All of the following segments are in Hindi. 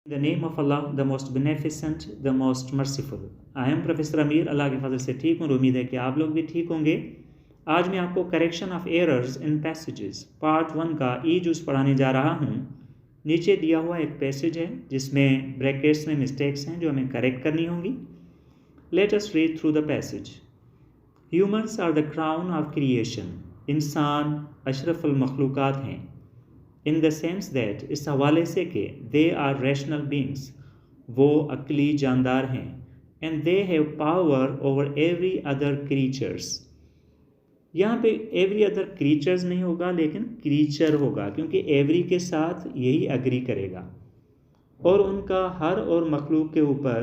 In the name of Allah, the most beneficent, the most merciful. I am Professor Amir, अल्लाह के फजल से ठीक हूँ और उम्मीद है कि आप लोग भी ठीक होंगे। आज मैं आपको correction of errors in passages part 1 का ई जूस पढ़ाने जा रहा हूँ। नीचे दिया हुआ एक पैसेज है जिसमें ब्रैकेट्स में मिस्टेक्स हैं जो हमें करेक्ट करनी होंगी। Let us read through the passage. Humans are the crown of creation. इंसान अशरफुल मखलूक़ात हैं। इन द सेंस दैट, इस हवाले से कि दे आर रैशनल बींग्स, वो अक्ली जानदार हैं। And they have power over every other creatures. यहाँ पे एवरी अदर क्रीचर्स नहीं होगा लेकिन क्रीचर होगा, क्योंकि एवरी के साथ यही एग्री करेगा। और उनका हर और मखलूक के ऊपर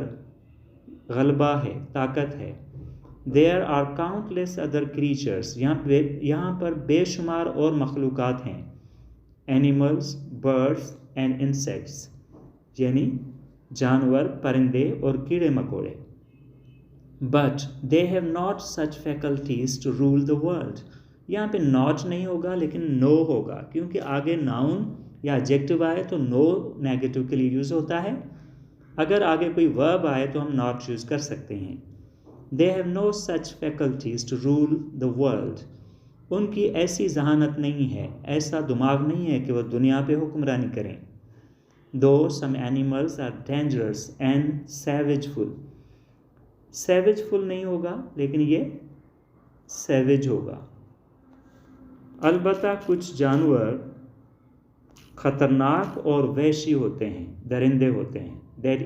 गलबा है, ताकत है। There are countless other creatures, यहाँ पर बेशुमार और मखलूक़ात हैं। एनिमल्स, बर्ड्स एंड इंसेक्ट्स, यानी जानवर, परिंदे और कीड़े मकोड़े। But they have not such faculties to rule the world. यहाँ पे नॉट नहीं होगा लेकिन नो होगा, क्योंकि आगे नाउन या एडजेक्टिव आए तो नो नेगेटिव के लिए यूज़ होता है। अगर आगे कोई वर्ब आए तो हम नॉट यूज़ कर सकते हैं। They have no such faculties to rule the world. उनकी ऐसी जहानत नहीं है, ऐसा दिमाग नहीं है कि वह दुनिया पे हुक्मरानी करें। Though some animals are dangerous and savageful. Savageful नहीं होगा लेकिन ये सैवेज होगा। अलबत्ता कुछ जानवर ख़तरनाक और वहशी होते हैं, दरिंदे होते हैं। That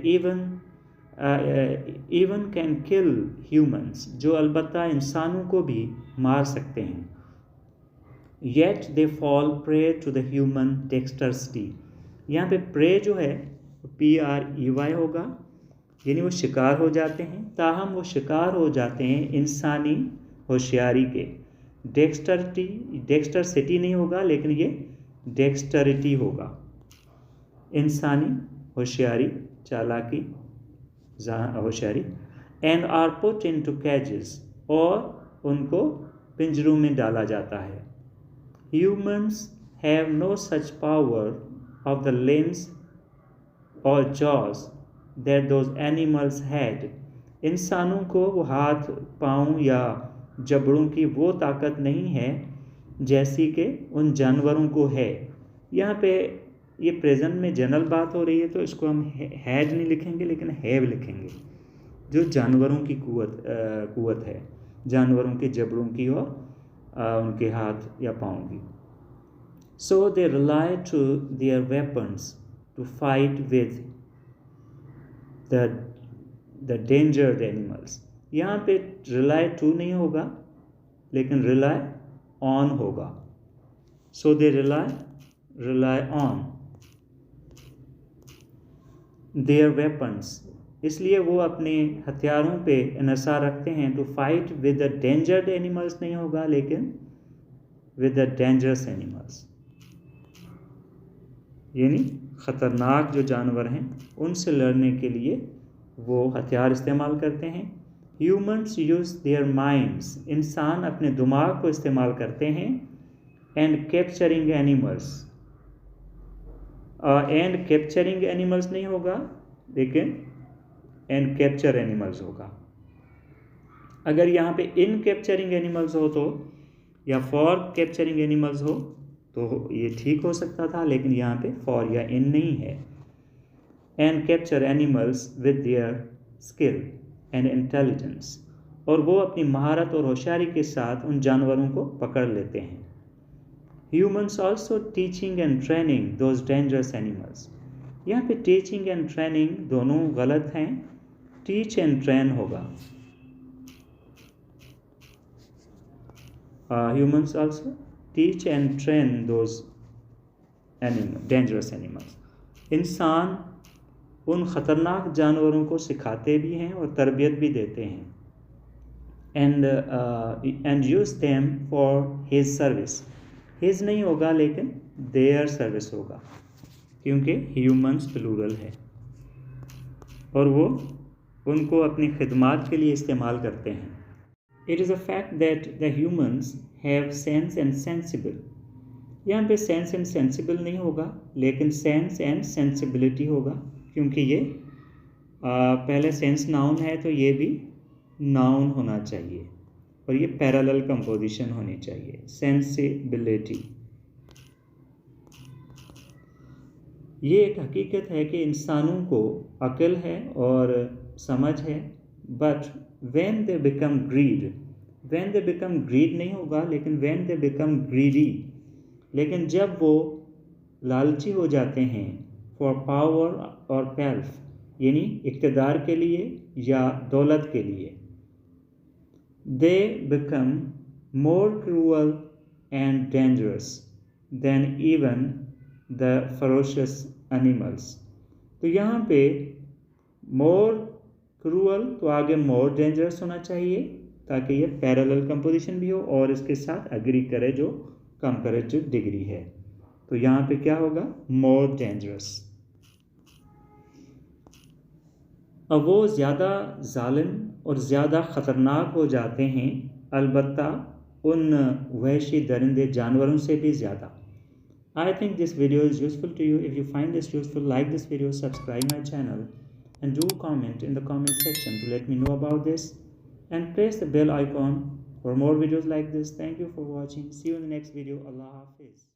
even can kill humans, जो अलबत्ता इंसानों को भी मार सकते हैं। Yet they fall prey to the human dexterity। यहाँ पे prey जो है PREY होगा, यानी वो शिकार हो जाते हैं। ताहम वो शिकार हो जाते हैं इंसानी होशियारी के। डेक्स्टरसिटी नहीं होगा लेकिन ये डेक्स्टरिटी होगा। इंसानी होशियारी, चालाकी, होशियारी। एंड आर पुट इनटू कैजेस, और उनको पिंजरों में डाला जाता है। Humans have no such power of the limbs or jaws that those animals had। इंसानों को वो हाथ, पाँव या जबड़ों की वो ताकत नहीं है जैसी कि उन जानवरों को है। यहाँ पे ये प्रेजेंट में जनरल बात हो रही है तो इसको हम हैड नहीं लिखेंगे लेकिन हैव लिखेंगे, जो जानवरों की कुवत है, जानवरों के जबड़ों की और उनके हाथ या पाँव की। So they rely to their weapons to fight with the dangerous animals। यहाँ पे rely to नहीं होगा लेकिन rely on होगा। So they rely on their weapons, इसलिए वो अपने हथियारों पे इन्हिसार रखते हैं। To fight with the dangered animals नहीं होगा लेकिन विद द डेंजरस एनिमल्स, यानी ख़तरनाक जो जानवर हैं उनसे लड़ने के लिए वो हथियार इस्तेमाल करते हैं। ह्यूमन्स यूज़ देयर माइंड्स, इंसान अपने दिमाग को इस्तेमाल करते हैं। And capturing animals, and capturing animals नहीं होगा लेकिन एंड कैप्चर एनिमल्स होगा। अगर यहाँ पे इन कैप्चरिंग एनिमल्स हो तो, या फॉर कैप्चरिंग एनिमल्स हो तो ये ठीक हो सकता था, लेकिन यहाँ पे फॉर या इन नहीं है। And capture animals with their skill and intelligence, और वो अपनी महारत और होशियारी के साथ उन जानवरों को पकड़ लेते हैं। Humans also teaching and training those dangerous animals. यहाँ पे टीचिंग एंड ट्रेनिंग दोनों गलत हैं, टीच एंड ट्रेन होगा। Humans also teach and train those dangerous animals. इंसान उन ख़तरनाक जानवरों को सिखाते भी हैं और तरबियत भी देते हैं। And use them for his service. His नहीं होगा लेकिन देयर सर्विस होगा, क्योंकि ह्यूमन्स प्लूरल है और वो उनको अपनी खिदमात के लिए इस्तेमाल करते हैं। It is a fact that the humans have sense and sensible. यहाँ पे सेंस एंड सेंसिबल नहीं होगा लेकिन सेंस एंड सेंसिबिलिटी होगा, क्योंकि ये पहले सेंस नाउन है तो ये भी नाउन होना चाहिए और ये पैरेलल कंपोजिशन होनी चाहिए। सेंसिबिलिटी, ये एक हकीकत है कि इंसानों को अक्ल है और समझ है, but when they become greed नहीं होगा, लेकिन व्हेन दे बिकम ग्रीडी, लेकिन जब वो लालची हो जाते हैं फॉर पावर और वेल्थ, यानी इक़्तिदार के लिए या दौलत के लिए, they become more cruel and dangerous than even the ferocious animals. तो यहाँ पे मोर क्रूअल तो आगे मोर डेंजरस होना चाहिए ताकि ये पैरेलल कंपोजिशन भी हो और इसके साथ एग्री करे जो कंपैरेटिव डिग्री है। तो यहाँ पे क्या होगा, मोर डेंजरस। अब वो ज़्यादा जालिम और ज़्यादा ख़तरनाक हो जाते हैं, अलबत्ता उन वहशी दरिंदे जानवरों से भी ज़्यादा। I think this video is useful to you. If you find this useful, like this video, subscribe my channel, and do comment in the comment section to let me know about this, and press the bell icon for more videos like this. Thank you for watching. See you in the next video. Allah Hafiz.